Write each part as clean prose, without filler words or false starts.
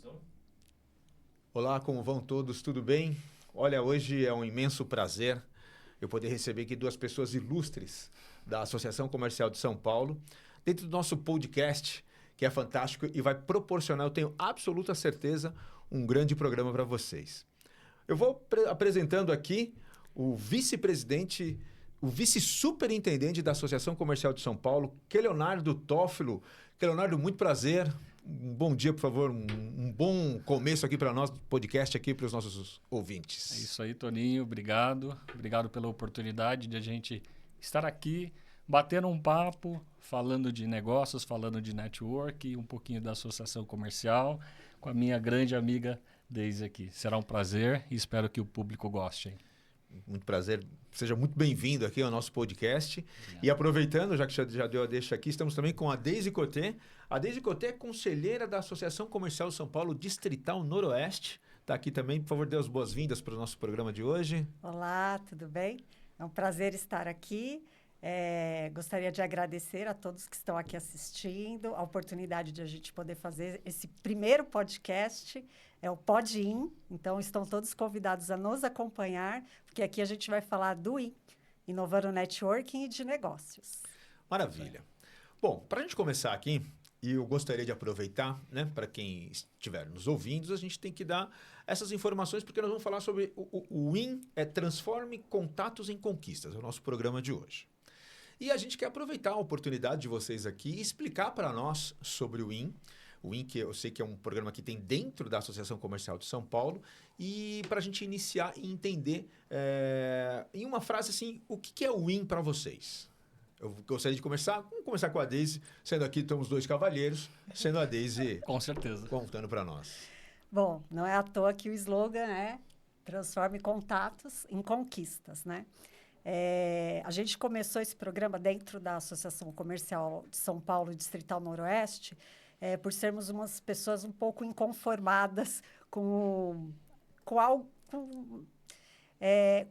Som. Olá, como vão todos? Tudo bem? Olha, hoje é um imenso prazer eu poder receber aqui duas pessoas ilustres da Associação Comercial de São Paulo, dentro do nosso podcast, que é fantástico e vai proporcionar, eu tenho absoluta certeza, um grande programa para vocês. Eu vou apresentando aqui o vice-presidente, o vice-superintendente da Associação Comercial de São Paulo, que é Leonardo Toffolo. Que Leonardo, muito prazer. Um bom dia, por favor, um bom começo aqui para nós, podcast aqui para os nossos ouvintes. É isso aí, Toninho, obrigado. Obrigado pela oportunidade de a gente estar aqui, batendo um papo, falando de negócios, falando de network, um pouquinho da associação comercial, com a minha grande amiga Deise aqui. Será um prazer e espero que o público goste. Hein? Muito prazer. Seja muito bem-vindo aqui ao nosso podcast. E aproveitando, já que já deu a deixa aqui, estamos também com a Deise Coté. A Deise Coté é conselheira da Associação Comercial São Paulo Distrital Noroeste. Está aqui também. Por favor, dê as boas-vindas para o nosso programa de hoje. Olá, tudo bem? É um prazer estar aqui. Gostaria de agradecer a todos que estão aqui assistindo, a oportunidade de a gente poder fazer esse primeiro podcast, é o PodIn, então estão todos convidados a nos acompanhar, porque aqui a gente vai falar do IN, inovando networking e de negócios. Maravilha. Bom, para a gente começar aqui, e eu gostaria de aproveitar, né, para quem estiver nos ouvindo, a gente tem que dar essas informações, porque nós vamos falar sobre o IN, Transforme Contatos em Conquistas, é o nosso programa de hoje. E a gente quer aproveitar a oportunidade de vocês aqui e explicar para nós sobre o IN. O IN, que eu sei que é um programa que tem dentro da Associação Comercial de São Paulo. E para a gente iniciar e entender, em uma frase assim, o que é o IN para vocês? Eu gostaria de começar, vamos começar com a Deise, sendo aqui estamos dois cavalheiros, sendo a Deise com certeza contando para nós. Bom, não é à toa que o slogan é Transforme Contatos em Conquistas, né? A gente começou esse programa dentro da Associação Comercial de São Paulo, Distrital Noroeste, por sermos umas pessoas um pouco inconformadas com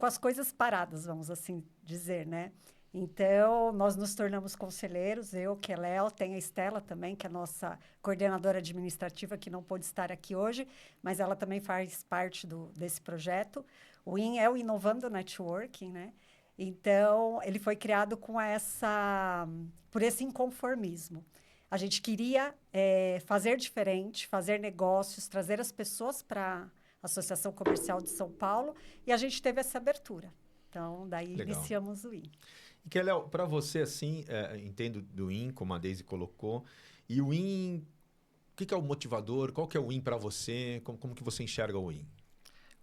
as coisas paradas, vamos assim dizer, né? Então, nós nos tornamos conselheiros, eu, que é Léo, tem a Estela também, que é a nossa coordenadora administrativa, que não pôde estar aqui hoje, mas ela também faz parte desse projeto. O IN é o Inovando Networking, né? Então, ele foi criado por esse inconformismo. A gente queria fazer diferente, fazer negócios, trazer as pessoas para a Associação Comercial de São Paulo, e a gente teve essa abertura. Então, daí Legal. Iniciamos o IN. E que, Léo, para você, assim, entendo do IN, como a Deise colocou, e o IN, o que é o motivador? Qual que é o IN para você? Como que você enxerga o IN?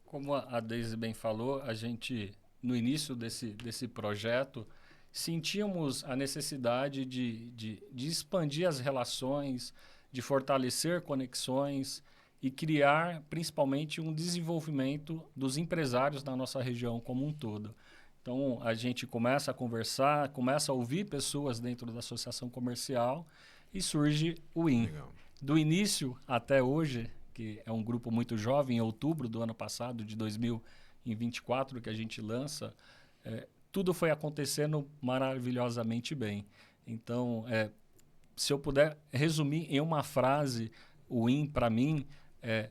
Como a Deise bem falou, a gente, no início desse projeto, sentíamos a necessidade de expandir as relações, de fortalecer conexões e criar, principalmente, um desenvolvimento dos empresários da nossa região como um todo. Então, a gente começa a conversar, começa a ouvir pessoas dentro da associação comercial e surge o IN. Legal. Do início até hoje, que é um grupo muito jovem, em outubro do ano passado, de 2024, que a gente lança, tudo foi acontecendo maravilhosamente bem. Então, se eu puder resumir em uma frase, o IN, para mim, é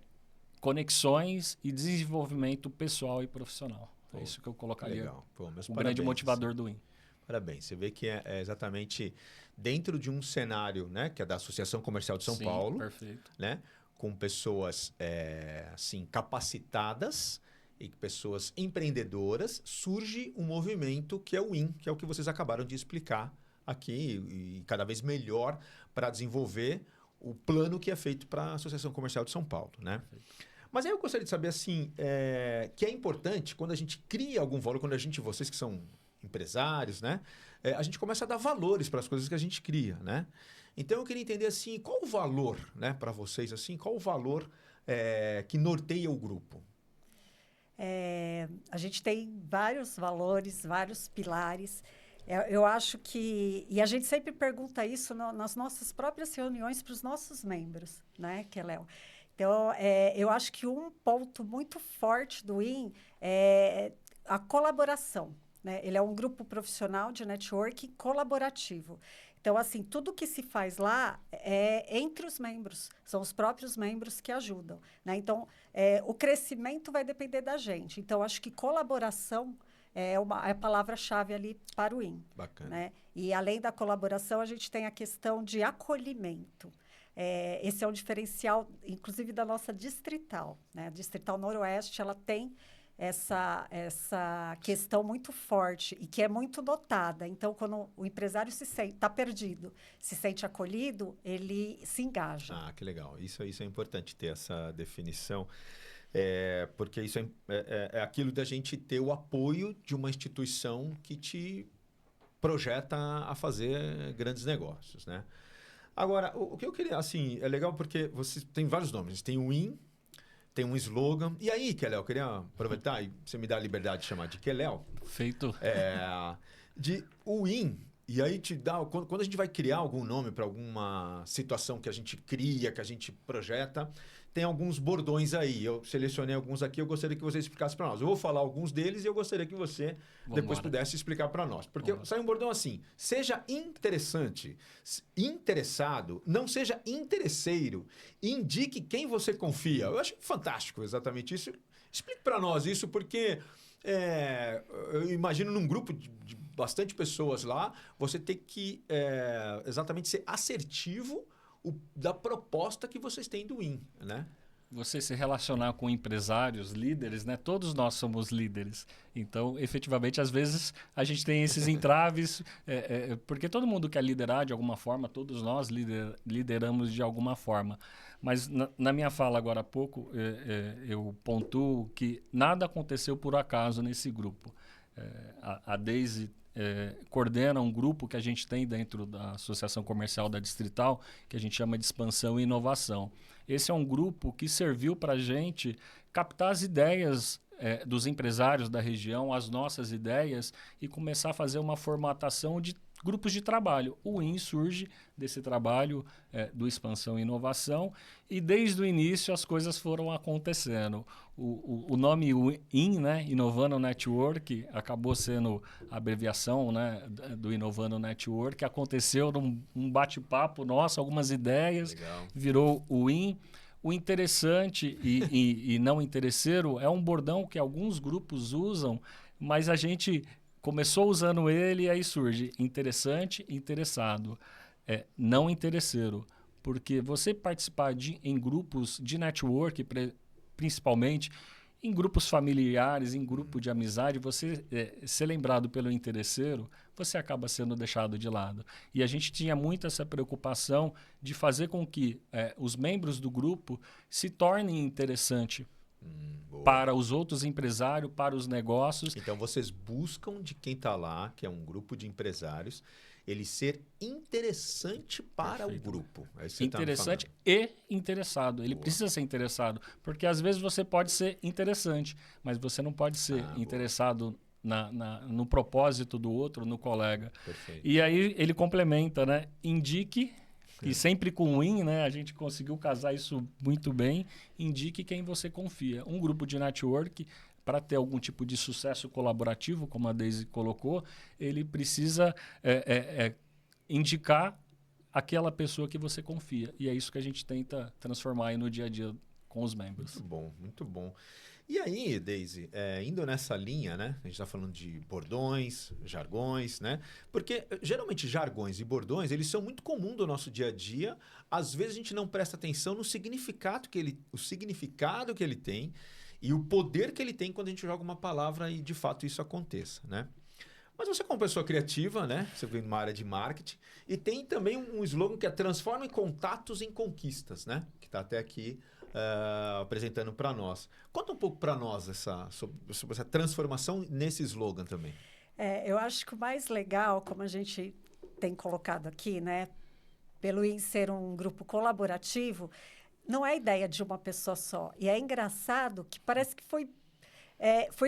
conexões e desenvolvimento pessoal e profissional. É isso que eu colocaria. Legal. Pô, o grande motivador do IN. Parabéns. Você vê que é exatamente dentro de um cenário, né, que é da Associação Comercial de São Sim, Paulo, perfeito. Né, com pessoas assim, capacitadas e pessoas empreendedoras, surge um movimento que é o IN, que é o que vocês acabaram de explicar aqui, e cada vez melhor para desenvolver o plano que é feito para a Associação Comercial de São Paulo, né? Perfeito. Mas aí eu gostaria de saber, assim, que é importante, quando a gente cria algum valor, vocês que são empresários, né? A gente começa a dar valores para as coisas que a gente cria, né? Então, eu queria entender, assim, qual o valor, né, para vocês, assim, qual o valor que norteia o grupo? A gente tem vários valores, vários pilares. Eu acho que... E a gente sempre pergunta isso nas nossas próprias reuniões para os nossos membros, né, que é Léo. Então, eu acho que um ponto muito forte do IN é a colaboração, né? Ele é um grupo profissional de networking colaborativo. Então, assim, tudo que se faz lá é entre os membros, são os próprios membros que ajudam, né? Então, o crescimento vai depender da gente. Então, acho que colaboração é a palavra-chave ali para o IN. Bacana. Né? E, além da colaboração, a gente tem a questão de acolhimento. Esse é um diferencial, inclusive, da nossa distrital. Né? A Distrital Noroeste, ela tem essa questão muito forte e que é muito notada. Então, quando o empresário está perdido, se sente acolhido, ele se engaja. Ah, que legal. Isso é importante ter essa definição, porque isso é aquilo da gente ter o apoio de uma instituição que te projeta a fazer grandes negócios, né? Agora, o que eu queria, assim, é legal porque você tem vários nomes. Tem o IN, tem um slogan. E aí, Keléo, eu queria aproveitar e você me dá a liberdade de chamar de Keléo. Feito. De o IN. E aí te dá... Quando a gente vai criar algum nome para alguma situação que a gente cria, que a gente projeta, tem alguns bordões aí. Eu selecionei alguns aqui, eu gostaria que você explicasse para nós. Eu vou falar alguns deles e eu gostaria que você depois pudesse explicar para nós. Porque sai um bordão assim: seja interessante, interessado, não seja interesseiro, indique quem você confia. Eu acho fantástico exatamente isso. Explique para nós isso, porque eu imagino num grupo de bastante pessoas lá, você tem que exatamente ser assertivo da proposta que vocês têm do IN, né? Você se relacionar com empresários, líderes, né? Todos nós somos líderes. Então, efetivamente, às vezes a gente tem esses entraves, porque todo mundo quer liderar de alguma forma, todos nós lideramos de alguma forma. Mas na minha fala agora há pouco, eu pontuo que nada aconteceu por acaso nesse grupo. A Deise coordena um grupo que a gente tem dentro da Associação Comercial da Distrital, que a gente chama de Expansão e Inovação. Esse é um grupo que serviu para a gente captar as ideias dos empresários da região, as nossas ideias, e começar a fazer uma formatação de grupos de trabalho. O IN surge desse trabalho do Expansão e Inovação, e desde o início as coisas foram acontecendo. O nome IN, né, Inovando Network, acabou sendo a abreviação, né, do Inovando Network, aconteceu num bate-papo nosso, algumas ideias, legal, virou o IN. O interessante e não interesseiro é um bordão que alguns grupos usam, mas a gente começou usando ele e aí surge interessante, interessado, não interesseiro. Porque você participar em grupos de network, principalmente em grupos familiares, em grupo de amizade, você ser lembrado pelo interesseiro, você acaba sendo deixado de lado. E a gente tinha muito essa preocupação de fazer com que os membros do grupo se tornem interessantes para os outros empresários, para os negócios. Então, vocês buscam de quem está lá, que é um grupo de empresários, ele ser interessante para o grupo. Interessante e interessado. Ele precisa ser interessado. Porque, às vezes, você pode ser interessante, mas você não pode ser interessado no propósito do outro, no colega. Perfeito. E aí, ele complementa, né? Indique... E sempre com o IN, né, a gente conseguiu casar isso muito bem. Indique quem você confia. Um grupo de network, para ter algum tipo de sucesso colaborativo, como a Deise colocou, ele precisa indicar aquela pessoa que você confia. E é isso que a gente tenta transformar aí no dia a dia com os membros. Muito bom, muito bom. E aí, Deise, indo nessa linha, né? A gente está falando de bordões, jargões, né? Porque geralmente jargões e bordões, eles são muito comuns do nosso dia a dia. Às vezes a gente não presta atenção no significado que ele tem e o poder que ele tem quando a gente joga uma palavra e de fato isso aconteça, né? Mas você como pessoa criativa, né? Você vem numa área de marketing e tem também um slogan que é transforma contatos em conquistas, né? Que está até aqui apresentando para nós. Conta um pouco para nós sobre essa transformação nesse slogan também. Eu acho que o mais legal, como a gente tem colocado aqui, né, pelo IN ser um grupo colaborativo, não é a ideia de uma pessoa só. E é engraçado que parece que foi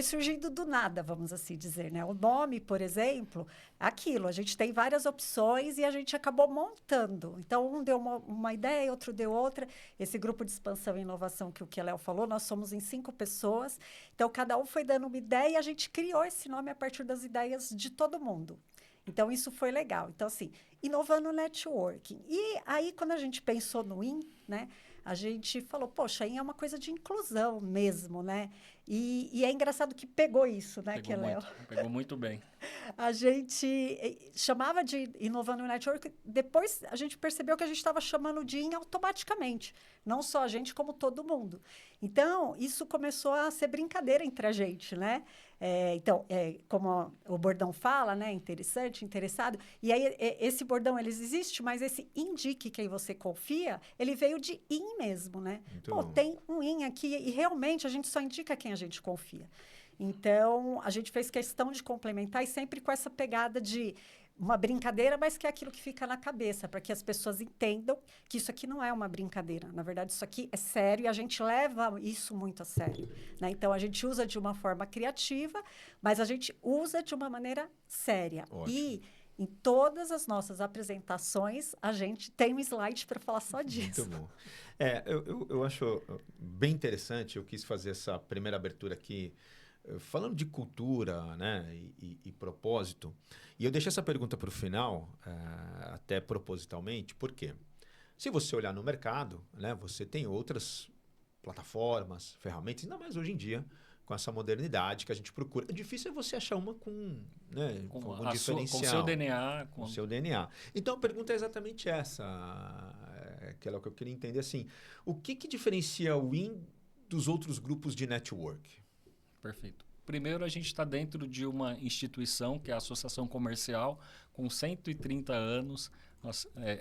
surgindo do nada, vamos assim dizer, né? O nome, por exemplo, aquilo, a gente tem várias opções e a gente acabou montando. Então, um deu uma ideia, outro deu outra. Esse grupo de expansão e inovação que o Keléo falou, nós somos em 5 pessoas. Então, cada um foi dando uma ideia e a gente criou esse nome a partir das ideias de todo mundo. Então, isso foi legal. Então, assim, inovando o networking. E aí, quando a gente pensou no IN, né, a gente falou, poxa, IN é uma coisa de inclusão mesmo, né? E é engraçado que pegou isso, né, Pegou muito bem. A gente chamava de Inovando o Network, depois a gente percebeu que a gente estava chamando de IN automaticamente, não só a gente, como todo mundo. Então, isso começou a ser brincadeira entre a gente, né? Então, como o bordão fala, né? Interessante, interessado. E aí, esse bordão, ele existe, mas esse indique quem você confia, ele veio de IN mesmo, né? Muito Pô, bom. tem um IN aqui e realmente a gente só indica quem a gente confia. Então, a gente fez questão de complementar e sempre com essa pegada de uma brincadeira, mas que é aquilo que fica na cabeça, para que as pessoas entendam que isso aqui não é uma brincadeira. Na verdade, isso aqui é sério e a gente leva isso muito a sério, né? Então, a gente usa de uma forma criativa, mas a gente usa de uma maneira séria. Ótimo. E em todas as nossas apresentações, a gente tem um slide para falar só disso. Muito bom. Eu acho bem interessante, eu quis fazer essa primeira abertura aqui, falando de cultura, né, e propósito, e eu deixei essa pergunta para o final, até propositalmente, por quê? Se você olhar no mercado, né, você tem outras plataformas, ferramentas, ainda mais hoje em dia, com essa modernidade que a gente procura. É difícil você achar uma com, né, com algum diferencial. Com seu DNA. Com seu DNA. Então, a pergunta é exatamente essa, aquela que eu queria entender, assim, o que diferencia o IN dos outros grupos de network? Perfeito. Primeiro, a gente está dentro de uma instituição, que é a Associação Comercial, com 130 anos.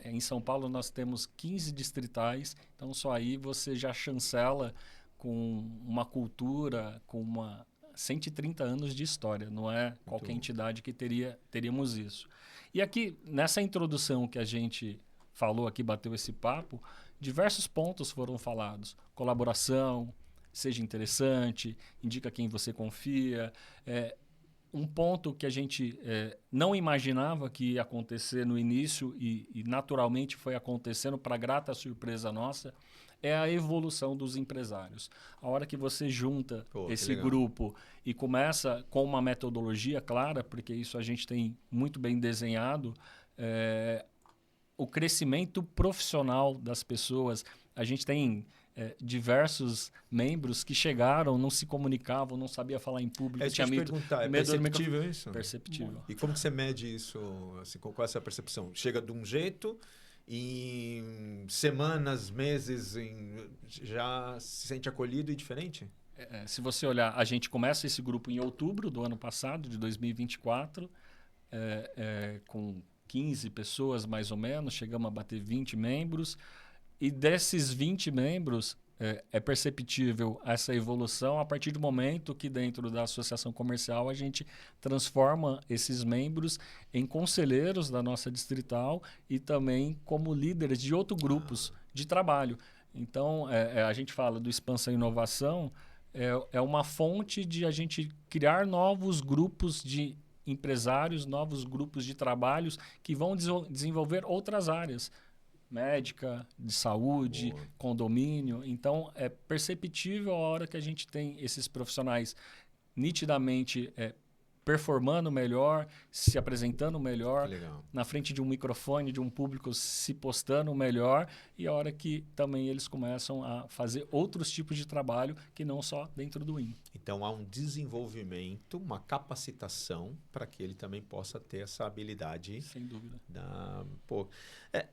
Em São Paulo, nós temos 15 distritais, então só aí você já chancela com uma cultura, com 130 anos de história. Não é qualquer entidade que teríamos isso. E aqui, nessa introdução que a gente falou aqui, bateu esse papo, diversos pontos foram falados. Colaboração, seja interessante, indica quem você confia. Um ponto que a gente não imaginava que ia acontecer no início e naturalmente foi acontecendo para grata surpresa nossa, é a evolução dos empresários. A hora que você junta esse grupo e começa com uma metodologia clara, porque isso a gente tem muito bem desenhado, o crescimento profissional das pessoas. A gente tem diversos membros que chegaram, não se comunicavam, não sabia falar em público. Tinha medo, perguntar, é perceptível isso? Perceptível. E como que você mede isso? Assim, qual é essa percepção? Chega de um jeito e em semanas, meses, já se sente acolhido e diferente? Se você olhar, a gente começa esse grupo em outubro do ano passado, de 2024, com 15 pessoas mais ou menos, chegamos a bater 20 membros. E desses 20 membros, é perceptível essa evolução a partir do momento que dentro da associação comercial a gente transforma esses membros em conselheiros da nossa distrital e também como líderes de outros grupos de trabalho. Então, a gente fala do Expansão e Inovação, é uma fonte de a gente criar novos grupos de empresários, novos grupos de trabalhos que vão desenvolver outras áreas. Médica, de saúde, condomínio. Então, é perceptível a hora que a gente tem esses profissionais nitidamente performando melhor, se apresentando melhor, na frente de um microfone, de um público se postando melhor, e a hora que também eles começam a fazer outros tipos de trabalho que não só dentro do IN. Então, há um desenvolvimento, uma capacitação para que ele também possa ter essa habilidade. Sem dúvida.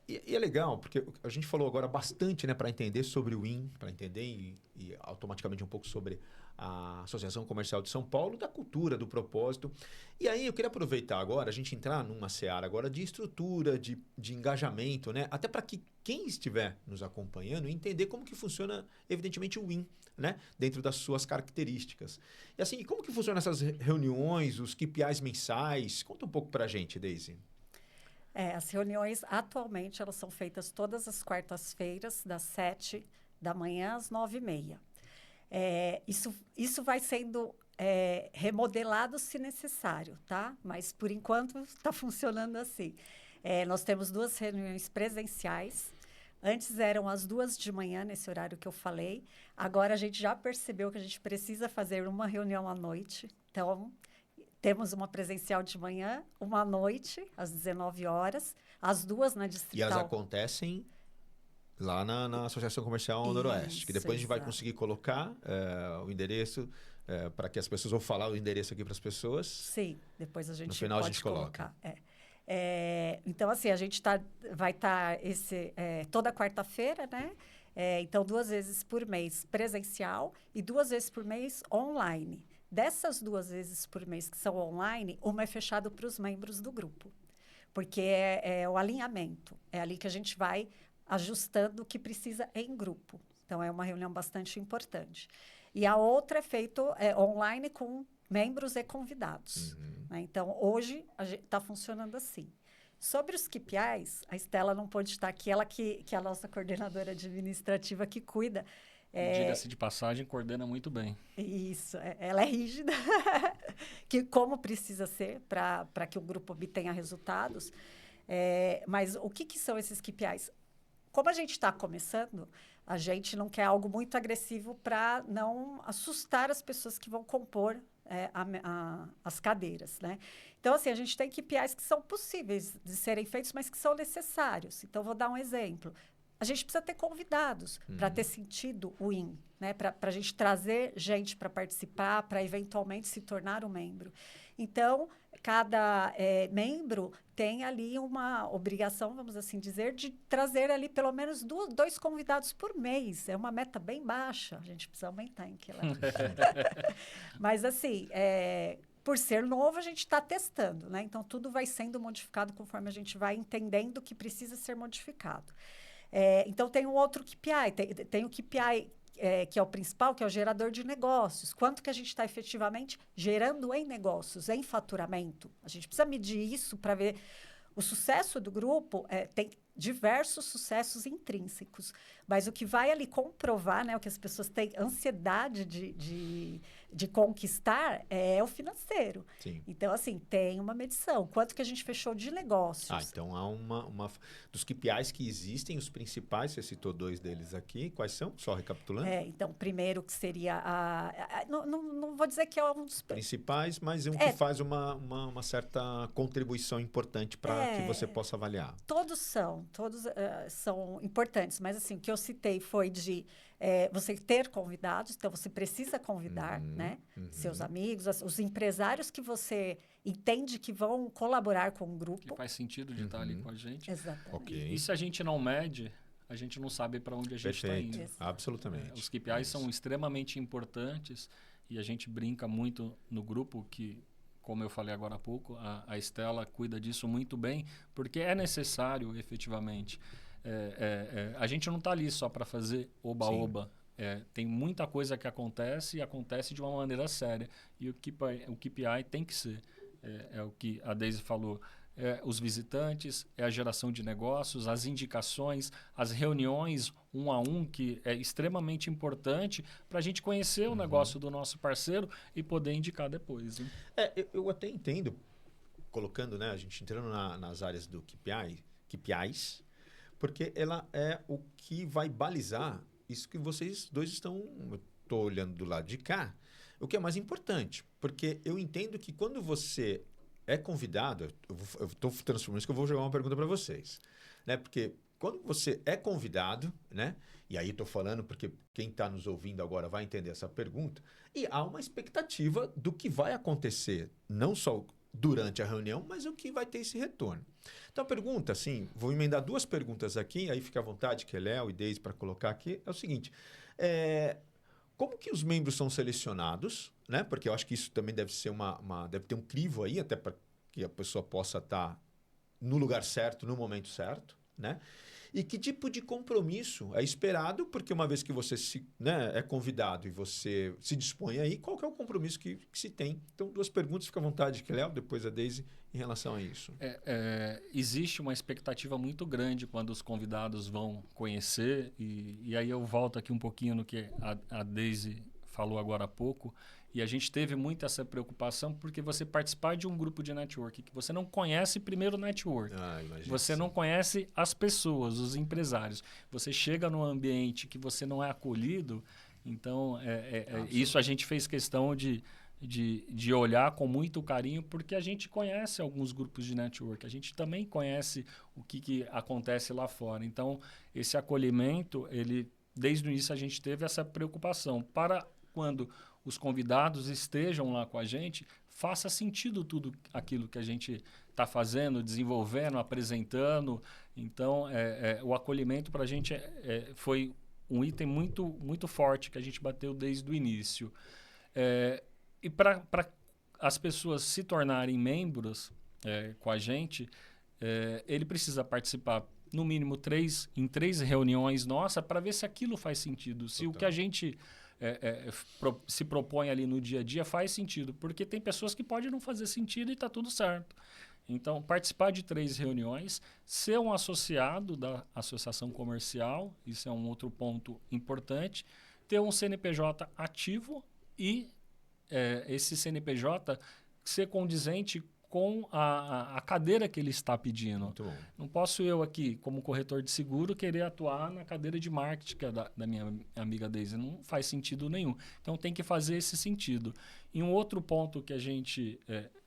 E é legal, porque a gente falou agora bastante, né, para entender sobre o IN, para entender e automaticamente um pouco sobre a Associação Comercial de São Paulo, da cultura, do propósito. E aí eu queria aproveitar agora, a gente entrar numa seara agora de estrutura, de engajamento, né? Até para que quem estiver nos acompanhando entender como que funciona, evidentemente, o IN, né? Dentro das suas características. E assim, como que funcionam essas reuniões, os KPIs mensais? Conta um pouco para a gente, Daisy. As reuniões, atualmente, elas são feitas todas as quartas-feiras, das 7 da manhã às 9h30. Isso vai sendo remodelado se necessário, tá? Mas, por enquanto, está funcionando assim. Nós temos 2 reuniões presenciais. Antes eram as 2 de manhã, nesse horário que eu falei. Agora, a gente já percebeu que a gente precisa fazer uma reunião à noite. Então, Temos uma presencial de manhã, uma à noite, às 19 horas, as duas na E Distrital. elas acontecem lá na Associação Comercial Noroeste, que Isso, depois a gente vai exato. conseguir colocar o endereço para que as pessoas vão falar o endereço aqui para as pessoas. Sim, depois a gente final a pode gente colocar. Então, assim, a gente vai estar toda quarta-feira, né? Então, 2 vezes por mês presencial e 2 vezes por mês online. Dessas 2 vezes por mês que são online, uma é fechada para os membros do grupo, porque é o alinhamento. É ali que a gente vai ajustando o que precisa em grupo. Então, é uma reunião bastante importante. E a outra é feita online com membros e convidados. Né? Então, hoje, está funcionando assim. Sobre os KPIs, a Estela não pôde estar aqui, ela que é a nossa coordenadora administrativa que cuida. Diga-se de passagem, coordena muito bem. Isso, ela é rígida, que como precisa ser para que o grupo obtenha resultados. Mas o que são esses KPIs? Como a gente está começando, a gente não quer algo muito agressivo para não assustar as pessoas que vão compor as cadeiras, né? Então, assim, a gente tem KPIs que são possíveis de serem feitos, mas que são necessários. Então, vou dar um exemplo. A gente precisa ter convidados para ter sentido o IN, né? Para a gente trazer gente para participar, para eventualmente se tornar um membro. Então, cada membro tem ali uma obrigação, vamos assim dizer, de trazer ali pelo menos 2 convidados por mês. É uma meta bem baixa, a gente precisa aumentar, hein, Keila? Mas, assim, por ser novo, a gente está testando, né? Então, tudo vai sendo modificado conforme a gente vai entendendo que precisa ser modificado. Então, tem um outro KPI, tem o KPI que é o principal, que é o gerador de negócios. Quanto que a gente está efetivamente gerando em negócios, em faturamento? A gente precisa medir isso para ver o sucesso do grupo. Tem diversos sucessos intrínsecos, mas o que vai ali comprovar, né, o que as pessoas têm ansiedade de conquistar é o financeiro. Sim. Então, assim, tem uma medição. Quanto que a gente fechou de negócios? Então há uma dos KPIs que existem, os principais, você citou 2 deles aqui, quais são? Só recapitulando. Então, primeiro que seria não vou dizer que é um dos Principais, mas que faz uma certa contribuição importante para que você possa avaliar. Todos são importantes, mas assim, o que eu citei foi de você ter convidados, então você precisa convidar, né? Seus amigos, os empresários que você entende que vão colaborar com o grupo. Que faz sentido de estar ali com a gente. Exatamente. Ok. E se a gente não mede, a gente não sabe para onde a gente está indo. Absolutamente. Os KPIs são extremamente importantes e a gente brinca muito no grupo que, como eu falei agora há pouco, a Estela cuida disso muito bem, porque é necessário, efetivamente. A gente não está ali só para fazer oba-oba. Tem muita coisa que acontece e acontece de uma maneira séria. E o KPI tem que ser. É o que a Deise falou. Os visitantes, a geração de negócios, as indicações, as reuniões 1 a 1, que é extremamente importante para a gente conhecer o negócio do nosso parceiro e poder indicar depois. Hein? Eu até entendo, colocando, né, a gente entrando nas áreas do KPIs, porque ela é o que vai balizar isso que vocês 2 estão... Eu estou olhando do lado de cá, o que é mais importante, porque eu entendo que quando você é convidado, eu estou transformando isso que eu vou jogar uma pergunta para vocês, né? Porque quando você é convidado, né? E aí estou falando porque quem está nos ouvindo agora vai entender essa pergunta, e há uma expectativa do que vai acontecer, não só durante a reunião, mas o que vai ter esse retorno. Então a pergunta, assim, vou emendar 2 perguntas aqui, aí fica à vontade, que é Léo e Deise para colocar aqui, é o seguinte, como que os membros são selecionados, né? Porque eu acho que isso também deve ser deve ter um crivo aí, até para que a pessoa possa estar no lugar certo, no momento certo, né? E que tipo de compromisso é esperado, porque uma vez que você é convidado e você se dispõe aí, qual que é o compromisso que se tem? Então, 2 perguntas, fica à vontade, que Léo, depois a Deise, em relação a isso. Existe uma expectativa muito grande quando os convidados vão conhecer, e aí eu volto aqui um pouquinho no que a Deise falou agora há pouco, e a gente teve muito essa preocupação porque você participar de um grupo de network que você não conhece primeiro o network. Você não conhece as pessoas, os empresários. Você chega num ambiente que você não é acolhido, então isso a gente fez questão de de olhar com muito carinho, porque a gente conhece alguns grupos de network, a gente também conhece o que acontece lá fora. Então, esse acolhimento, desde o início a gente teve essa preocupação para quando os convidados estejam lá com a gente, faça sentido tudo aquilo que a gente está fazendo, desenvolvendo, apresentando. Então, o acolhimento para a gente foi um item muito, muito forte que a gente bateu desde o início. E para as pessoas se tornarem membros com a gente, ele precisa participar, no mínimo, em 3 reuniões nossa para ver se aquilo faz sentido. Se o que a gente se propõe ali no dia a dia faz sentido. Porque tem pessoas que podem não fazer sentido e está tudo certo. Então, participar de 3 reuniões, ser um associado da associação comercial, isso é um outro ponto importante, ter um CNPJ ativo e esse CNPJ ser condizente com a cadeira que ele está pedindo. Muito bom. Não posso eu aqui, como corretor de seguro, querer atuar na cadeira de marketing que é da minha amiga Daisy. Não faz sentido nenhum. Então, tem que fazer esse sentido. E um outro ponto que a gente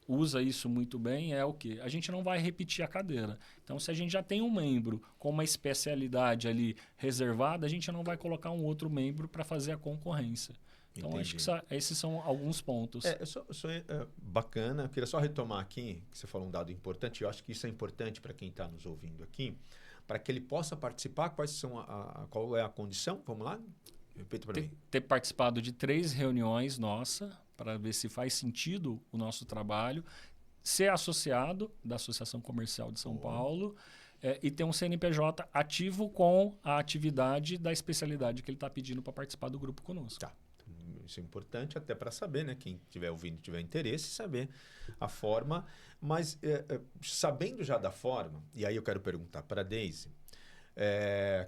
usa isso muito bem é o quê? A gente não vai repetir a cadeira. Então, se a gente já tem um membro com uma especialidade ali reservada, a gente não vai colocar um outro membro para fazer a concorrência. Então, Entendi. acho que esses são alguns pontos. Bacana. Eu queria só retomar aqui, que você falou um dado importante. Eu acho que isso é importante para quem está nos ouvindo aqui, para que ele possa participar. Qual é a condição? Vamos lá? Repita para mim. Ter participado de 3 reuniões nossa para ver se faz sentido o nosso trabalho, ser associado da Associação Comercial de São Paulo e ter um CNPJ ativo com a atividade da especialidade que ele está pedindo para participar do grupo conosco. Tá. Isso é importante até para saber, né? Quem estiver ouvindo tiver interesse, saber a forma. Mas sabendo já da forma, e aí eu quero perguntar para a Daisy,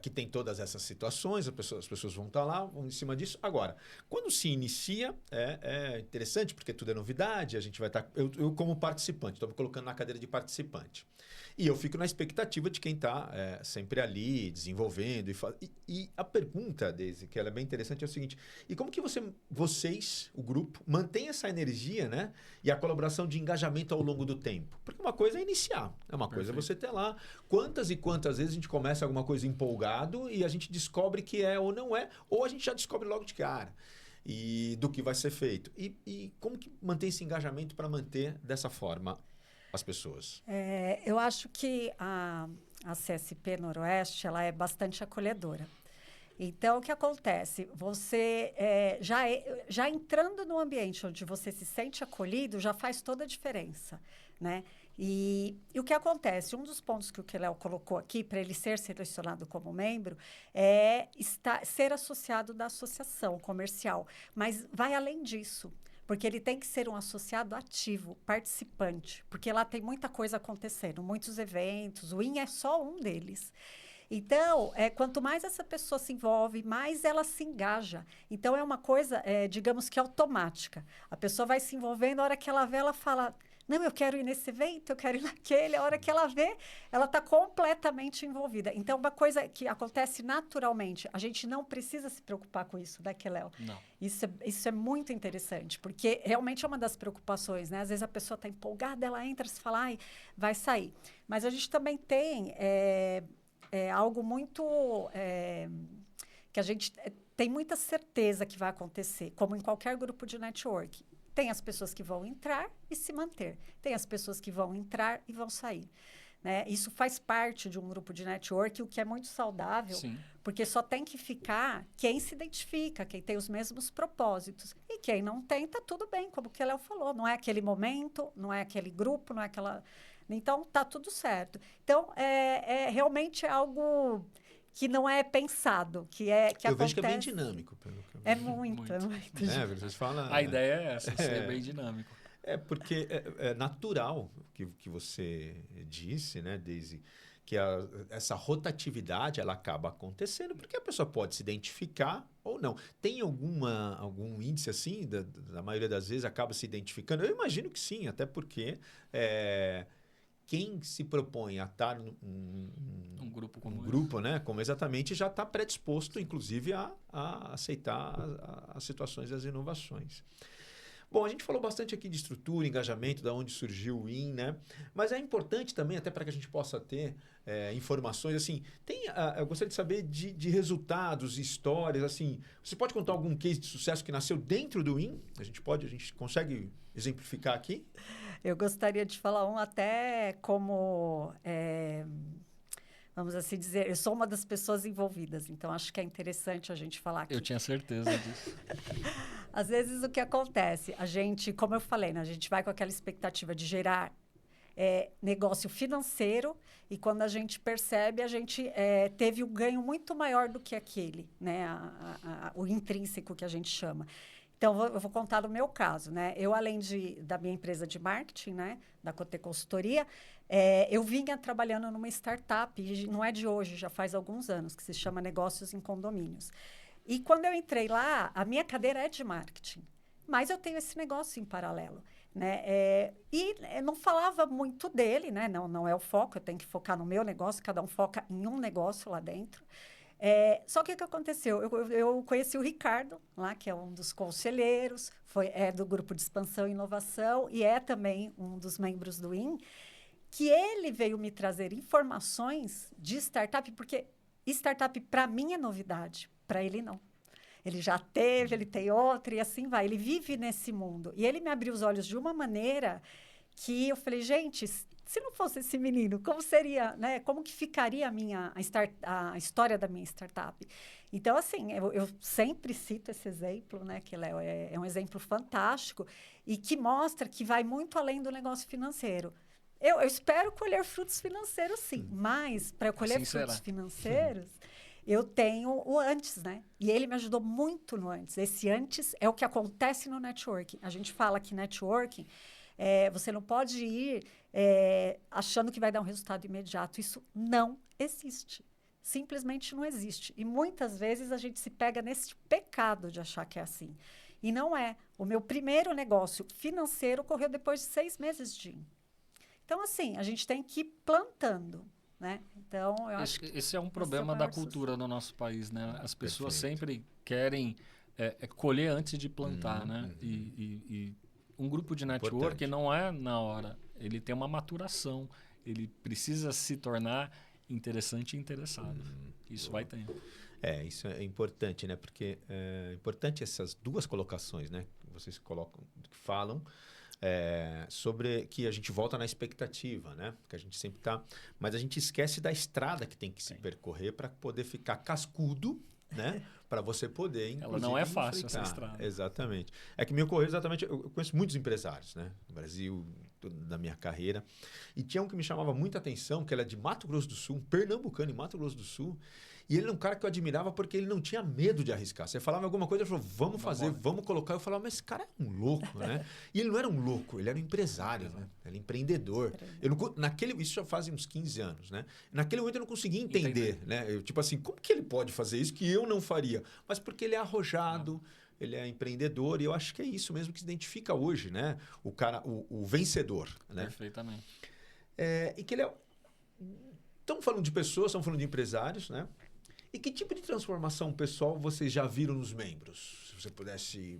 que tem todas essas situações, as pessoas vão estar lá, vão em cima disso. Agora, quando se inicia, é interessante, porque tudo é novidade, a gente vai estar... Eu como participante, estou me colocando na cadeira de participante. E eu fico na expectativa de quem está sempre ali, desenvolvendo. E a pergunta, Daisy, que ela é bem interessante, é o seguinte: e como que vocês, o grupo, mantém essa energia, né? E a colaboração de engajamento ao longo do tempo? Porque uma coisa é iniciar, uma coisa é você ter lá. Quantas e quantas vezes a gente começa alguma coisa empolgado e a gente descobre que é ou não é, ou a gente já descobre logo de cara. E do que vai ser feito. E como que mantém esse engajamento para manter dessa forma as pessoas? Eu acho que a CSP Noroeste ela é bastante acolhedora. Então, o que acontece? Você já entrando no ambiente onde você se sente acolhido, já faz toda a diferença, né? E o que acontece? Um dos pontos que o Keléo colocou aqui, para ele ser selecionado como membro, é ser associado da associação comercial. Mas vai além disso. Porque ele tem que ser um associado ativo, participante, porque lá tem muita coisa acontecendo, muitos eventos, o IN é só um deles. Então, quanto mais essa pessoa se envolve, mais ela se engaja. Então, é uma coisa, digamos que automática. A pessoa vai se envolvendo, a hora que ela vê, ela fala... Não, eu quero ir nesse evento, eu quero ir naquele. A hora que ela vê, ela está completamente envolvida. Então, uma coisa que acontece naturalmente, a gente não precisa se preocupar com isso, né, Keléo? Não. Isso é muito interessante, porque realmente é uma das preocupações, né? Às vezes a pessoa está empolgada, ela entra e se fala, ai, vai sair. Mas a gente também tem algo muito... que a gente tem muita certeza que vai acontecer, como em qualquer grupo de network. Tem as pessoas que vão entrar e se manter. Tem as pessoas que vão entrar e vão sair. Né? Isso faz parte de um grupo de network, o que é muito saudável, Sim. porque só tem que ficar quem se identifica, quem tem os mesmos propósitos. E quem não tem, está tudo bem, como o que o Léo falou. Não é aquele momento, não é aquele grupo, não é aquela... Então, está tudo certo. Então, realmente algo... que não é pensado, que acontece... Eu vejo que é bem dinâmico. É muito. Vocês falam... A ideia é essa, ser bem dinâmico. Porque é natural que você disse, né, Daisy, que essa rotatividade ela acaba acontecendo porque a pessoa pode se identificar ou não. Tem algum índice assim, da maioria das vezes acaba se identificando? Eu imagino que sim, até porque... quem se propõe a estar num grupo como grupo, né, como exatamente, já está predisposto, inclusive, a aceitar as situações e as inovações. Bom, a gente falou bastante aqui de estrutura, engajamento, da onde surgiu o IN, né? Mas é importante também, até para que a gente possa ter informações, assim, eu gostaria de saber de resultados, histórias, assim, você pode contar algum case de sucesso que nasceu dentro do IN? A gente consegue exemplificar aqui? Eu gostaria de falar um até como, vamos assim dizer, eu sou uma das pessoas envolvidas, então acho que é interessante a gente falar aqui. Eu tinha certeza disso. Às vezes o que acontece, a gente, como eu falei, né, a gente vai com aquela expectativa de gerar negócio financeiro e quando a gente percebe, a gente teve um ganho muito maior do que aquele, né, o intrínseco que a gente chama. Então, eu vou contar do meu caso, né? Eu, além da minha empresa de marketing, né, da Coté Consultoria, eu vinha trabalhando numa startup, e não é de hoje, já faz alguns anos, que se chama Negócios em Condomínios. E quando eu entrei lá, a minha cadeira é de marketing, mas eu tenho esse negócio em paralelo, né? E eu não falava muito dele, né? Não é o foco, eu tenho que focar no meu negócio, cada um foca em um negócio lá dentro. Só que o que aconteceu? Eu conheci o Ricardo, lá, que é um dos conselheiros, é do grupo de expansão e inovação e é também um dos membros do IN, que ele veio me trazer informações de startup, porque startup, para mim, é novidade, para ele não. Ele já teve, ele tem outra e assim vai. Ele vive nesse mundo. E ele me abriu os olhos de uma maneira que eu falei, gente, se não fosse esse menino, como seria, né? Como que ficaria a história da minha startup? Então, assim, eu sempre cito esse exemplo, né? Que ele é um exemplo fantástico e que mostra que vai muito além do negócio financeiro. Eu espero colher frutos financeiros, sim, mas para eu colher Assim frutos será. financeiros, eu tenho o antes, né? E ele me ajudou muito no antes. Esse antes é o que acontece no networking. A gente fala que networking, você não pode ir achando que vai dar um resultado imediato. Isso não existe. Simplesmente não existe. E muitas vezes a gente se pega nesse pecado de achar que é assim. E não é. O meu primeiro negócio financeiro ocorreu depois de 6 meses de IN. Então, assim, a gente tem que ir plantando, né? Então, eu acho que esse é um problema da cultura no nosso país, né? As pessoas sempre querem colher antes de plantar, né? E um grupo de network não é na hora. Ele tem uma maturação. Ele precisa se tornar interessante e interessado. Isso vai ter. Isso é importante, né? Porque é importante essas duas colocações, né? Que vocês falam sobre que a gente volta na expectativa, né? Que a gente sempre está... Mas a gente esquece da estrada que tem que se percorrer para poder ficar cascudo, né? Para você poder, inclusive, ela não é fácil, essa estrada. Exatamente. É que me ocorreu exatamente... Eu conheço muitos empresários, né? No Brasil, da minha carreira. E tinha um que me chamava muita atenção, que era de Mato Grosso do Sul, um pernambucano em Mato Grosso do Sul. E ele era um cara que eu admirava porque ele não tinha medo de arriscar. Você falava alguma coisa, ele falou, vamos fazer, vamos colocar. Eu falava, mas esse cara é um louco, né? E ele não era um louco, ele era um empresário, né? Ele era empreendedor. Isso já faz uns 15 anos, né? Naquele momento eu não conseguia entender, né? Tipo assim, como que ele pode fazer isso que eu não faria? Mas porque ele é arrojado, ele é empreendedor, e eu acho que é isso mesmo que se identifica hoje, né? O cara, o vencedor, né? Perfeitamente. E que ele é... Estamos falando de pessoas, estamos falando de empresários, né? E que tipo de transformação pessoal vocês já viram nos membros? Se você pudesse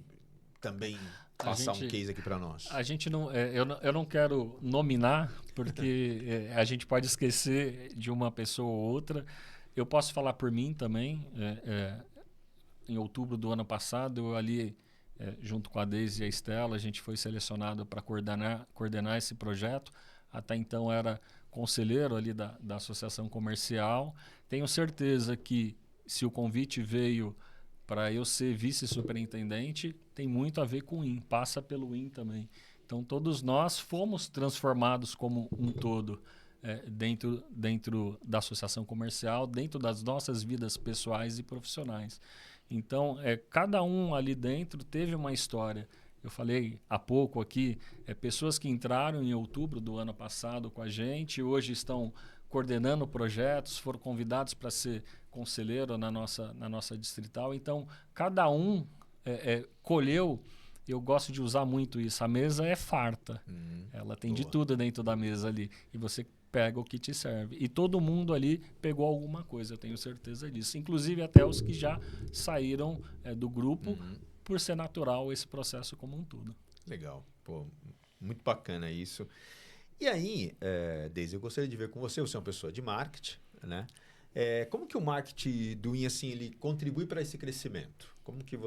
também passar um case aqui para nós. A gente não, eu não quero nominar, porque a gente pode esquecer de uma pessoa ou outra. Eu posso falar por mim também. Em outubro do ano passado, eu ali, junto com a Deise e a Estela, a gente foi selecionado para coordenar esse projeto. Até então era conselheiro ali da associação comercial. Tenho certeza que se o convite veio para eu ser vice-superintendente, tem muito a ver com o IN, passa pelo IN também. Então, todos nós fomos transformados como um todo dentro da associação comercial, dentro das nossas vidas pessoais e profissionais. Então, cada um ali dentro teve uma história. Eu falei há pouco aqui, pessoas que entraram em outubro do ano passado com a gente, hoje estão coordenando projetos, foram convidados para ser conselheiro na nossa distrital. Então, cada um colheu, eu gosto de usar muito isso, a mesa é farta. Ela tem de tudo dentro da mesa ali. E você pega o que te serve. E todo mundo ali pegou alguma coisa, eu tenho certeza disso. Inclusive até os que já saíram do grupo, por ser natural esse processo como um todo. Legal. Pô, muito bacana isso. E aí, Deise, eu gostaria de ver com você, você é uma pessoa de marketing, né? Como que o marketing do IN, assim, ele contribui para esse crescimento? Como que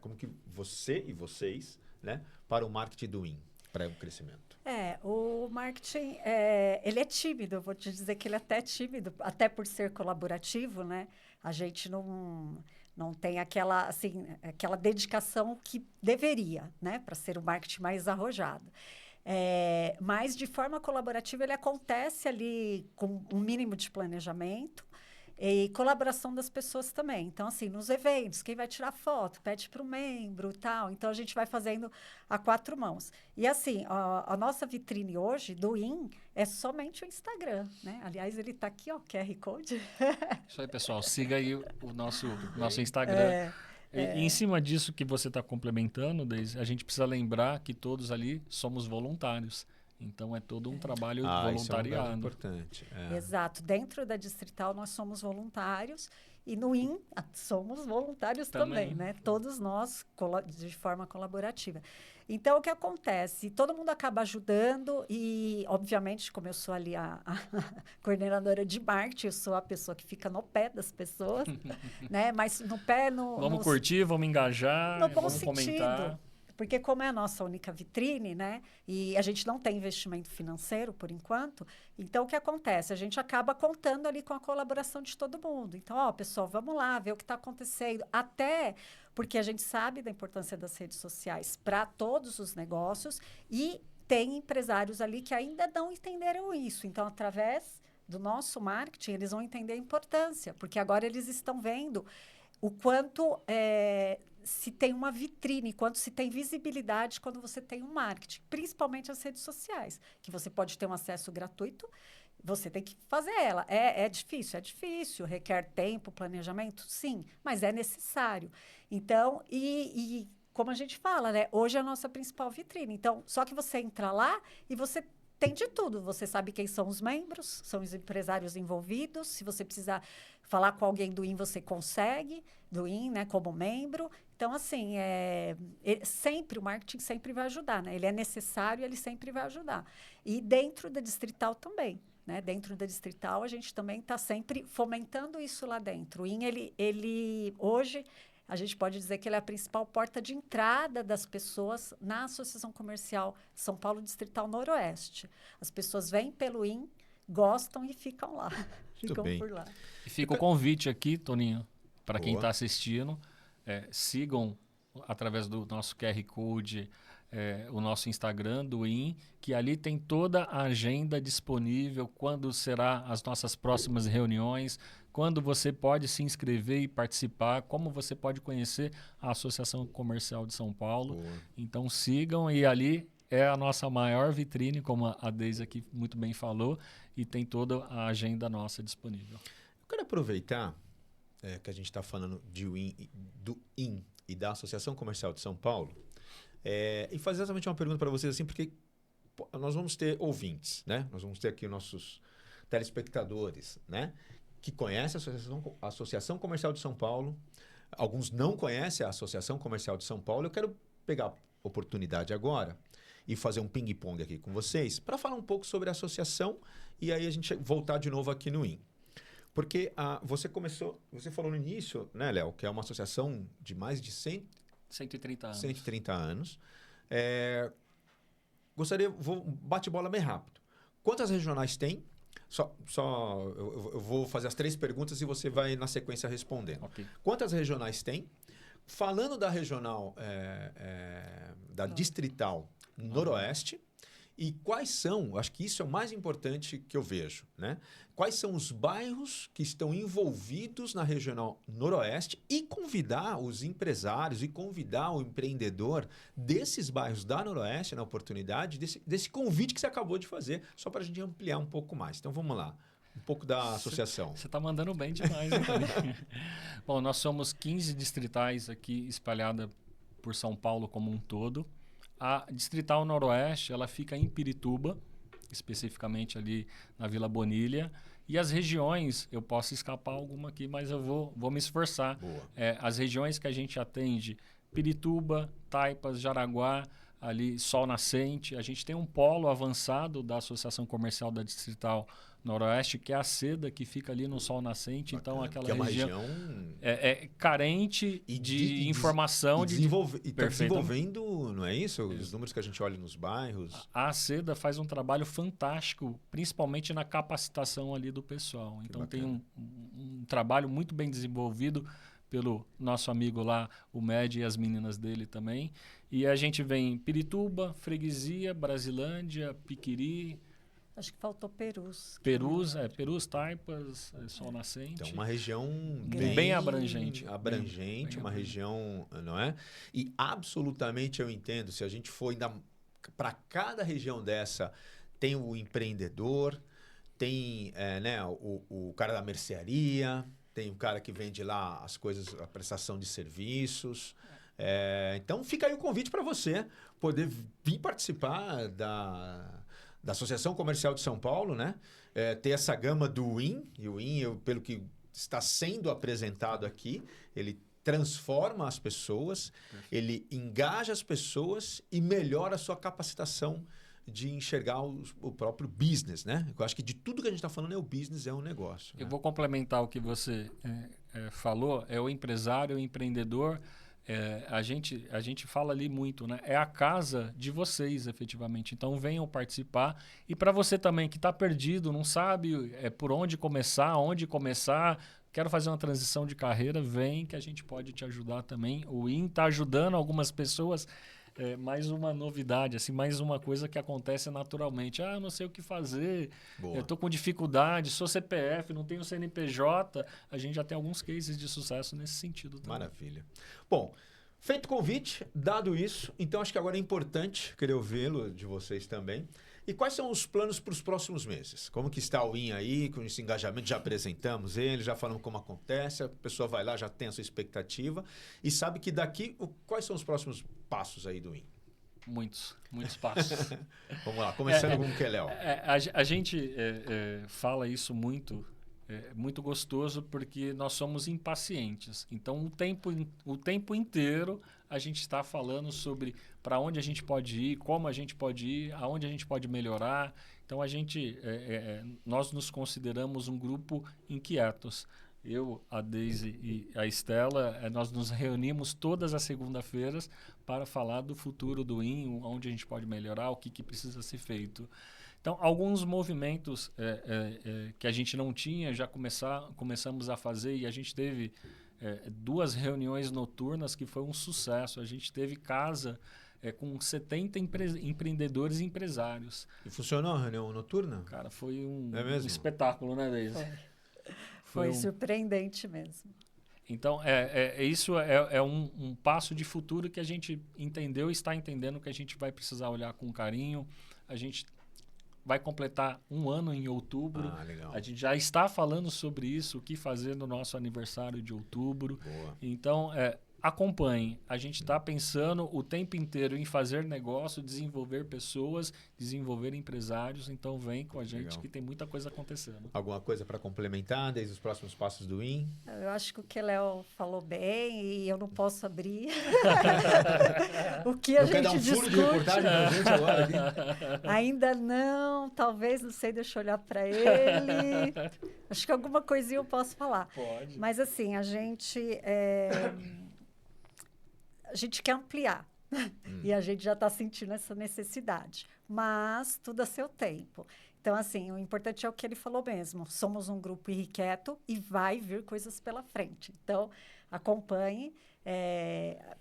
como que você e vocês, né, para o marketing do IN, para o crescimento? O marketing, ele é tímido, eu vou te dizer que ele é até tímido, até por ser colaborativo, né? A gente não tem aquela, assim, aquela dedicação que deveria, né? Para ser o marketing mais arrojado. Mas, de forma colaborativa, ele acontece ali com um mínimo de planejamento e colaboração das pessoas também. Então, assim, nos eventos, quem vai tirar foto, pede para o membro e tal. Então, a gente vai fazendo a 4 mãos. E, assim, a nossa vitrine hoje, do IN, é somente o Instagram, né? Aliás, ele está aqui, ó, QR Code. Isso aí, pessoal. Siga aí o nosso Instagram. E em cima disso que você está complementando, Deise, a gente precisa lembrar que todos ali somos voluntários. Então, é todo um trabalho voluntariado. Isso é um importante. Exato. Dentro da Distrital, nós somos voluntários. E no IN, somos voluntários também, né? Todos nós, de forma colaborativa. Então, o que acontece? Todo mundo acaba ajudando e, obviamente, como eu sou ali a coordenadora de marketing, eu sou a pessoa que fica no pé das pessoas, né? Mas no pé... Vamos curtir, vamos engajar, no bom vamos sentido. comentar. Porque como é a nossa única vitrine, né? E a gente não tem investimento financeiro, por enquanto, então o que acontece? A gente acaba contando ali com a colaboração de todo mundo. Então, ó, pessoal, vamos lá, ver o que está acontecendo. Até porque a gente sabe da importância das redes sociais para todos os negócios e tem empresários ali que ainda não entenderam isso. Então, através do nosso marketing, eles vão entender a importância, porque agora eles estão vendo o quanto se tem uma vitrine, quanto se tem visibilidade quando você tem um marketing, principalmente as redes sociais, que você pode ter um acesso gratuito, você tem que fazer ela. É difícil, requer tempo, planejamento, sim, mas é necessário. Então, e como a gente fala, né? Hoje é a nossa principal vitrine. Então, só que você entra lá e você tem de tudo. Você sabe quem são os membros, são os empresários envolvidos. Se você precisar falar com alguém do IN, você consegue, do IN, né, como membro. Então, assim, sempre o marketing sempre vai ajudar, né? Ele é necessário e ele sempre vai ajudar. E dentro da Distrital também, né? Dentro da Distrital, a gente também está sempre fomentando isso lá dentro. O IN, ele hoje... A gente pode dizer que ele é a principal porta de entrada das pessoas na Associação Comercial São Paulo Distrital Noroeste. As pessoas vêm pelo IN, gostam e ficam lá. Ficam por lá. E fica o convite aqui, Toninho, para quem está assistindo. Sigam através do nosso QR Code, o nosso Instagram do IN, que ali tem toda a agenda disponível, quando será as nossas próximas reuniões, quando você pode se inscrever e participar, como você pode conhecer a Associação Comercial de São Paulo. Boa. Então sigam, e ali é a nossa maior vitrine, como a Deise aqui muito bem falou, e tem toda a agenda nossa disponível. Eu quero aproveitar que a gente está falando do IN e da Associação Comercial de São Paulo, e fazer exatamente uma pergunta para vocês, assim, porque nós vamos ter ouvintes, né? Nós vamos ter aqui os nossos telespectadores, né? Que conhecem a Associação Comercial de São Paulo. Alguns não conhecem a Associação Comercial de São Paulo. Eu quero pegar a oportunidade agora e fazer um ping-pong aqui com vocês para falar um pouco sobre a associação e aí a gente voltar de novo aqui no IN. Porque você falou no início, né, Léo, que é uma associação de mais de 130 anos. 130 anos. Vou bate-bola bem rápido. Quantas regionais tem? Eu vou fazer as 3 perguntas e você vai, na sequência, respondendo. Okay. Quantas regionais tem? Falando da regional, da Distrital Noroeste, e quais são, acho que isso é o mais importante que eu vejo, né? Quais são os bairros que estão envolvidos na regional Noroeste e convidar os empresários e convidar o empreendedor desses bairros da Noroeste, na oportunidade, desse convite que você acabou de fazer, só para a gente ampliar um pouco mais. Então, vamos lá. Um pouco da associação. Você está mandando bem demais, hein? Bom, nós somos 15 distritais aqui espalhadas por São Paulo como um todo. A Distrital Noroeste, ela fica em Pirituba, especificamente ali na Vila Bonilha. E as regiões, eu posso escapar alguma aqui, mas eu vou me esforçar. As regiões que a gente atende Pirituba, Taipas, Jaraguá, ali Sol Nascente. A gente tem um polo avançado da Associação Comercial da Distrital Noroeste, que é a Seda, que fica ali no Sol Nascente. Bacana, Então, aquela que é uma região região é carente de informação. E está Perfeita. desenvolvendo, não é isso? Os números que a gente olha nos bairros. A Seda faz um trabalho fantástico, principalmente na capacitação ali do pessoal. Então, tem um trabalho muito bem desenvolvido pelo nosso amigo lá, o Med e as meninas dele também. E a gente vem Pirituba, Freguesia, Brasilândia, Piquiri. Acho que faltou Perus. Perus, Taipas, Sol Nascente. Então, uma região bem abrangente. Abrangente, uma região, não é? E absolutamente eu entendo, se a gente for ainda para cada região dessa, tem o empreendedor, tem né, o cara da mercearia, tem o cara que vende lá as coisas, a prestação de serviços. Então, fica aí o convite para você poder vir participar da Associação Comercial de São Paulo, né? Ter essa gama do WIN, e o WIN, pelo que está sendo apresentado aqui, ele transforma as pessoas, ele engaja as pessoas e melhora a sua capacitação de enxergar o próprio business, né? Eu acho que de tudo que a gente está falando o business, é um negócio. Eu vou complementar o que você falou, é o empresário, o empreendedor. A gente fala ali muito, né? É a casa de vocês, efetivamente. Então, venham participar. E para você também que está perdido, não sabe por onde começar, quero fazer uma transição de carreira, vem que a gente pode te ajudar também. O IN está ajudando algumas pessoas. Mais uma novidade, assim, mais uma coisa que acontece naturalmente. Eu não sei o que fazer, eu estou com dificuldade, sou CPF, não tenho CNPJ. A gente já tem alguns cases de sucesso nesse sentido também. Maravilha. Bom, feito o convite, dado isso, então acho que agora é importante querer ouvi-lo de vocês também. E quais são os planos para os próximos meses? Como que está o IN aí, com esse engajamento? Já apresentamos ele, já falamos como acontece, a pessoa vai lá, já tem a sua expectativa e sabe que daqui, quais são os próximos passos aí do IN? Muitos passos. Vamos lá, começando com o Keléo. A gente fala isso muito, muito gostoso, porque nós somos impacientes. Então, o tempo inteiro a gente está falando sobre para onde a gente pode ir, como a gente pode ir, aonde a gente pode melhorar. Então, nós nos consideramos um grupo inquietos. Eu, a Deise e a Estela, nós nos reunimos todas as segundas-feiras para falar do futuro do IN, onde a gente pode melhorar, o que precisa ser feito. Então, alguns movimentos que a gente não tinha, já começamos a fazer, e a gente teve 2 reuniões noturnas que foi um sucesso. A gente teve casa com 70 empreendedores e empresários. E funcionou a reunião noturna? Cara, foi um espetáculo, né, Deise? Foi surpreendente mesmo. Então, isso é um passo de futuro que a gente entendeu e está entendendo que a gente vai precisar olhar com carinho. A gente vai completar 1 ano em outubro. Legal. A gente já está falando sobre isso, o que fazer no nosso aniversário de outubro. Boa. Então, acompanhe. A gente está pensando o tempo inteiro em fazer negócio, desenvolver pessoas, desenvolver empresários. Então, vem com a gente. Legal. Que tem muita coisa acontecendo. Alguma coisa para complementar desde os próximos passos do IN? Eu acho que o Keléo falou bem e eu não posso abrir o que a gente discute. Quer dar um furo de reportagem pra gente agora aqui? Ainda não, talvez, não sei, deixa eu olhar para ele. Acho que alguma coisinha eu posso falar. Pode. Mas assim, a gente quer ampliar e a gente já está sentindo essa necessidade, mas tudo a seu tempo. Então, assim, o importante é o que ele falou mesmo. Somos um grupo irrequieto e vai vir coisas pela frente. Então, acompanhe,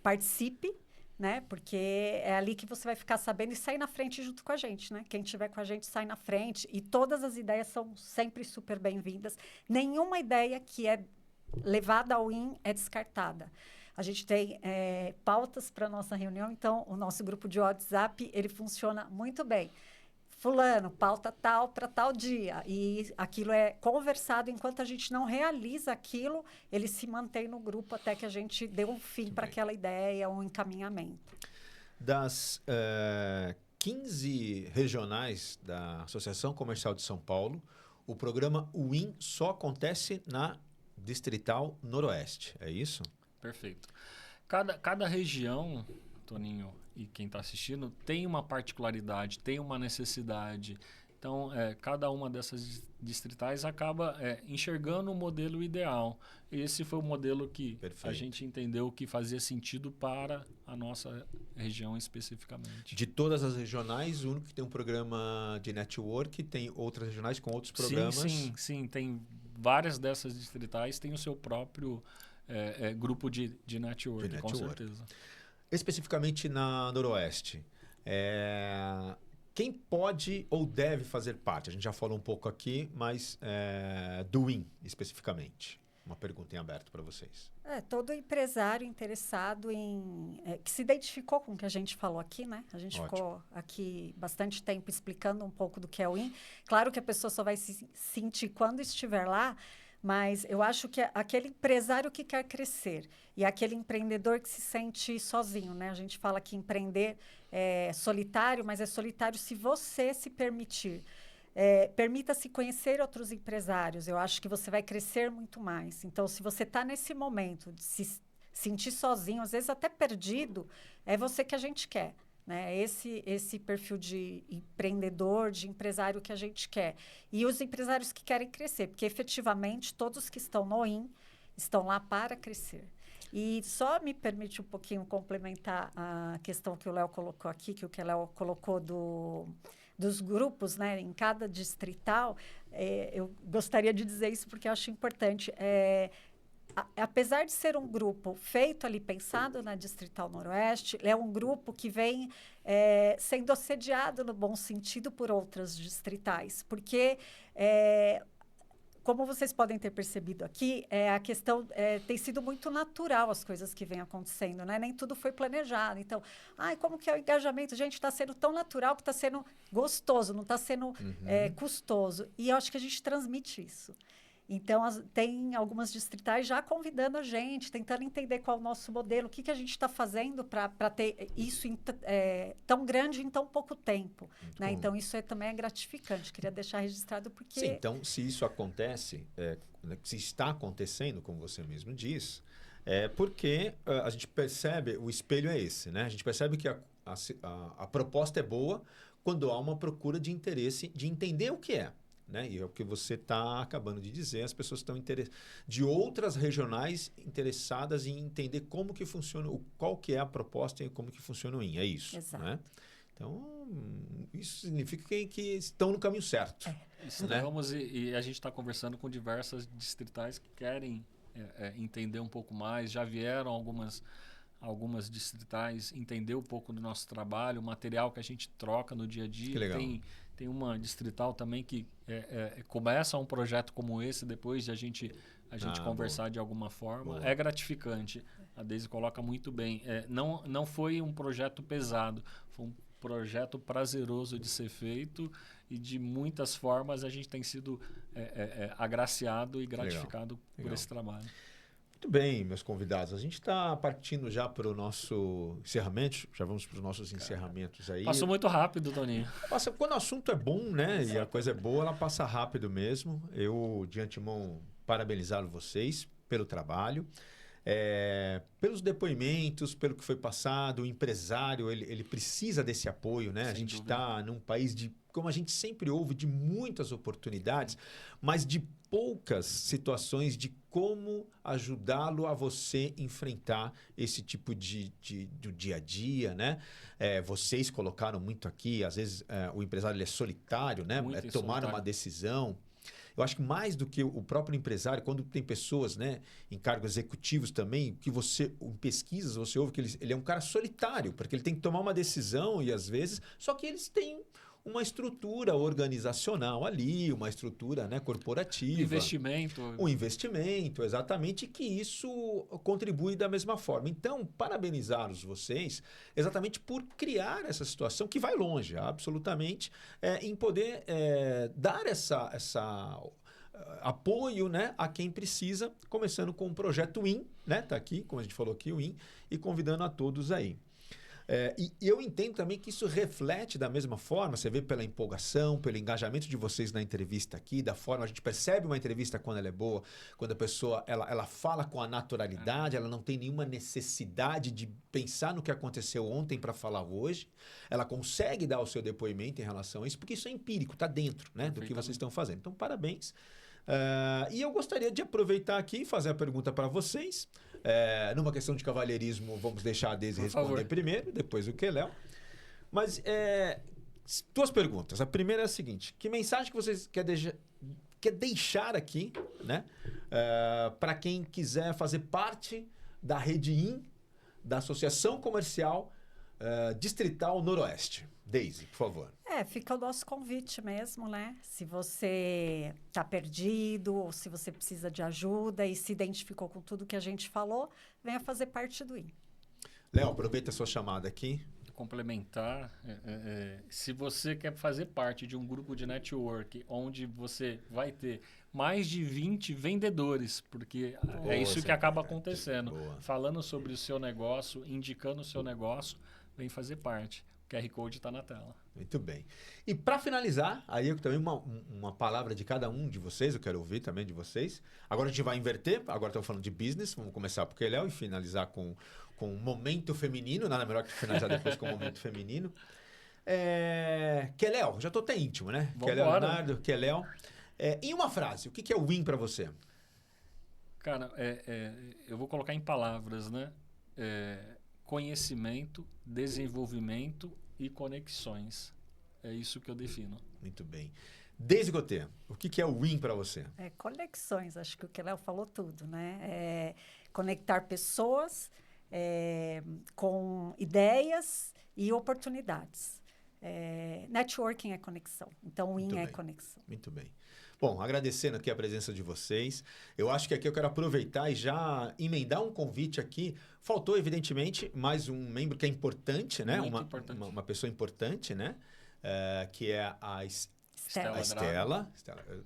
participe, né? Porque é ali que você vai ficar sabendo e sair na frente junto com a gente, né? Quem estiver com a gente sai na frente e todas as ideias são sempre super bem-vindas. Nenhuma ideia que é levada ao IN é descartada. A gente tem pautas para a nossa reunião, então o nosso grupo de WhatsApp, ele funciona muito bem. Fulano, pauta tal para tal dia. E aquilo é conversado. Enquanto a gente não realiza aquilo, ele se mantém no grupo até que a gente dê um fim para aquela ideia, um encaminhamento. Das 15 regionais da Associação Comercial de São Paulo, o programa WIN só acontece na Distrital Noroeste, é isso? Perfeito. Cada região, Toninho, e quem está assistindo, tem uma particularidade, tem uma necessidade. Então, cada uma dessas distritais acaba enxergando o modelo ideal. Esse foi o modelo que a gente entendeu que fazia sentido para a nossa região especificamente. De todas as regionais, o único que tem um programa de network, tem outras regionais com outros programas? Sim. Tem várias dessas distritais, tem o seu próprio grupo de network, com certeza. Especificamente na Noroeste, quem pode ou deve fazer parte? A gente já falou um pouco aqui, mas do WIN especificamente. Uma pergunta em aberto para vocês. Todo empresário interessado que se identificou com o que a gente falou aqui, né? A gente ficou aqui bastante tempo explicando um pouco do que é o WIN. Claro que a pessoa só vai se sentir quando estiver lá, mas eu acho que aquele empresário que quer crescer e aquele empreendedor que se sente sozinho, né? A gente fala que empreender é solitário, mas é solitário se você se permitir. Permita-se conhecer outros empresários. Eu acho que você vai crescer muito mais. Então, se você está nesse momento de se sentir sozinho, às vezes até perdido, é você que a gente quer. Né? Esse perfil de empreendedor, de empresário que a gente quer. E os empresários que querem crescer, porque efetivamente todos que estão no IN estão lá para crescer. E só me permite um pouquinho complementar a questão que o Léo colocou aqui, que o Léo colocou dos grupos, né, em cada distrital. Eu gostaria de dizer isso porque eu acho importante. Apesar de ser um grupo feito ali, pensado na Distrital Noroeste, é um grupo que vem sendo assediado no bom sentido por outras distritais, porque como vocês podem ter percebido aqui, a questão tem sido muito natural as coisas que vêm acontecendo, né? Nem tudo foi planejado. Então, como que é o engajamento? Gente, está sendo tão natural que está sendo gostoso, não está sendo custoso. E eu acho que a gente transmite isso. Então, tem algumas distritais já convidando a gente, tentando entender qual é o nosso modelo, o que a gente está fazendo para ter isso tão grande em tão pouco tempo. Né? Então, isso também é gratificante. Queria deixar registrado porque... Sim, então, se isso acontece, se está acontecendo, como você mesmo diz, porque a gente percebe, o espelho é esse, né? A gente percebe que a proposta é boa quando há uma procura de interesse, de entender o que é. Né? E é o que você está acabando de dizer, as pessoas estão de outras regionais interessadas em entender como que funciona, qual que é a proposta e como que funciona o IN, é isso. Exato. Né? Então, isso significa que estão no caminho certo. Estamos e a gente está conversando com diversas distritais que querem entender um pouco mais, já vieram algumas distritais entender um pouco do nosso trabalho, o material que a gente troca no dia a dia. Que legal. Tem uma distrital também que começa um projeto como esse depois de a gente conversar boa. De alguma forma. Boa. É gratificante. A Deise coloca muito bem. Não foi um projeto pesado, foi um projeto prazeroso de ser feito e de muitas formas a gente tem sido agraciado e gratificado por esse trabalho. Muito bem, meus convidados. A gente está partindo já para o nosso encerramento. Já vamos para os nossos encerramentos aí. Passou muito rápido, Toninho. Quando o assunto é bom, né? E a coisa é boa, ela passa rápido mesmo. Eu, de antemão, parabenizo vocês pelo trabalho. Pelos depoimentos, pelo que foi passado. O empresário, ele precisa desse apoio, né? A gente está num país como a gente sempre ouve, de muitas oportunidades, mas de poucas situações de como ajudá-lo a você enfrentar esse tipo do dia a dia, né? Vocês colocaram muito aqui, às vezes o empresário ele é solitário, né? Tomar uma decisão. Eu acho que mais do que o próprio empresário, quando tem pessoas, né, em cargos executivos também, que em pesquisas você ouve que ele é um cara solitário, porque ele tem que tomar uma decisão e às vezes, só que eles têm uma estrutura organizacional ali, uma estrutura, né, corporativa. Investimento. Um investimento, exatamente, que isso contribui da mesma forma. Então, parabenizar vocês exatamente por criar essa situação que vai longe, absolutamente, em poder dar essa apoio, né, a quem precisa, começando com o projeto WIN, né, tá aqui, como a gente falou aqui, o WIN, e convidando a todos aí. E eu entendo também que isso reflete da mesma forma, você vê pela empolgação, pelo engajamento de vocês na entrevista aqui, da forma, a gente percebe uma entrevista quando ela é boa, quando a pessoa ela fala com a naturalidade, ela não tem nenhuma necessidade de pensar no que aconteceu ontem para falar hoje, ela consegue dar o seu depoimento em relação a isso, porque isso é empírico, está dentro, né, do que vocês estão fazendo. Então, parabéns. E eu gostaria de aproveitar aqui e fazer a pergunta para vocês. Numa questão de cavalheirismo, vamos deixar a Deise responder primeiro, depois o Keléo. Mas duas perguntas. A primeira é a seguinte: que mensagem que vocês quer deixar aqui, né, para quem quiser fazer parte da Rede IN, da Associação Comercial Distrital Noroeste? Deise, por favor. Fica o nosso convite mesmo, né? Se você está perdido ou se você precisa de ajuda e se identificou com tudo que a gente falou, venha fazer parte do IN. Léo, aproveita a sua chamada aqui. Complementar, se você quer fazer parte de um grupo de network onde você vai ter mais de 20 vendedores, porque é isso que acaba acontecendo. Falando sobre o seu negócio, indicando o seu negócio, vem fazer parte. O QR Code está na tela. Muito bem. E para finalizar, aí eu também uma palavra de cada um de vocês, eu quero ouvir também de vocês. Agora a gente vai inverter, agora estamos falando de business, vamos começar por Keléo e finalizar com o momento feminino, nada melhor que finalizar depois com o momento feminino. Keléo, já estou até íntimo, né? Keléo Leonardo, Keléo. Em uma frase, o que é o win para você? Cara, eu vou colocar em palavras, né? Conhecimento, desenvolvimento e conexões. É isso que eu defino. Muito bem. Deise Gauthier, o que é o win para você? Conexões, acho que o Keléo falou tudo, né? Conectar pessoas com ideias e oportunidades. Networking é conexão, então o win é conexão. Muito bem. Bom, agradecendo aqui a presença de vocês. Eu acho que aqui eu quero aproveitar e já emendar um convite aqui. Faltou, evidentemente, mais um membro que é importante, né? Uma pessoa importante, né? Que é a Estela.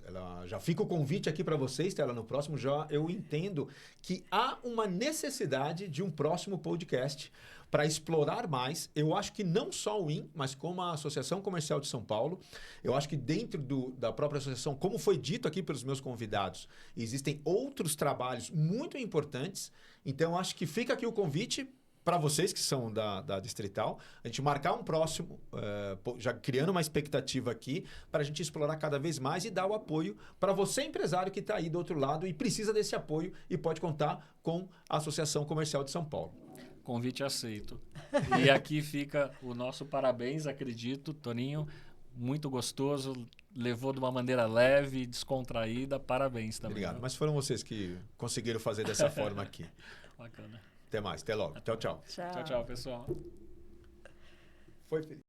Ela já fica o convite aqui para vocês, Estela, no próximo. Já eu entendo que há uma necessidade de um próximo podcast para explorar mais. Eu acho que não só o IN, mas como a Associação Comercial de São Paulo. Eu acho que dentro da própria associação, como foi dito aqui pelos meus convidados, existem outros trabalhos muito importantes. Então, eu acho que fica aqui o convite para vocês que são da Distrital, a gente marcar um próximo, já criando uma expectativa aqui, para a gente explorar cada vez mais e dar o apoio para você, empresário que está aí do outro lado e precisa desse apoio e pode contar com a Associação Comercial de São Paulo. Convite aceito. E aqui fica o nosso parabéns, acredito, Toninho, muito gostoso, levou de uma maneira leve, descontraída, parabéns também. Obrigado, mas foram vocês que conseguiram fazer dessa forma aqui. Bacana. Até mais, até logo. Tchau, tchau. Tchau, tchau, pessoal. Foi feliz.